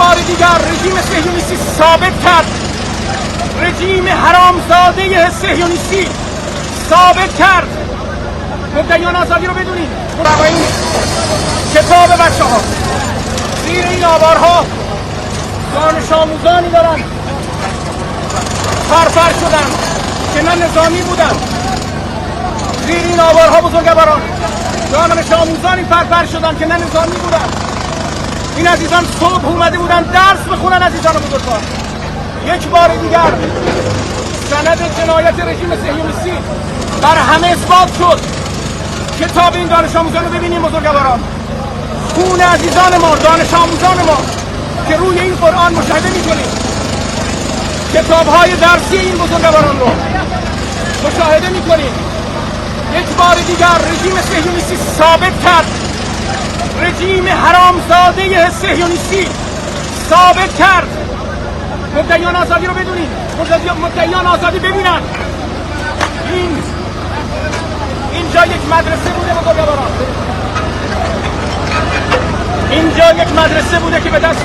بار دیگر رژیم صهیونیستی ثابت کرد، رژیم حرامزاده صهیونیستی ثابت کرد. مدعیان آزادی رو بدونید. این کتاب بچه ها زیر این آوارها دانش آموزانی دارن فرفر شدن که نه نظامی بودن. زیر این آوارها بزرگواران دانش آموزانی فرفر شدن که نه نظامی بودن. این عزیزان صبح اومده بودن درس بخونن. عزیزان بزرگوار، یک بار دیگر سند جنایت رژیم صهیونیستی بر همه اثبات شد. کتاب این دانش آموزان رو ببینیم بزرگواران، خون عزیزان ما، دانش آموزان ما که روی این قرآن مشاهده میکنیم، کتاب‌های درسی این بزرگواران رو مشاهده میکنیم. یک بار دیگر رژیم صهیونیستی ثابت کرد، رژیم حرامزاده صهیونیستی ثابت کرد. مدعیان آزادی رو بدونید، مدعیان آزادی ببینن. اینجا یک مدرسه بوده بزرگواران، اینجا یک مدرسه بوده که به دست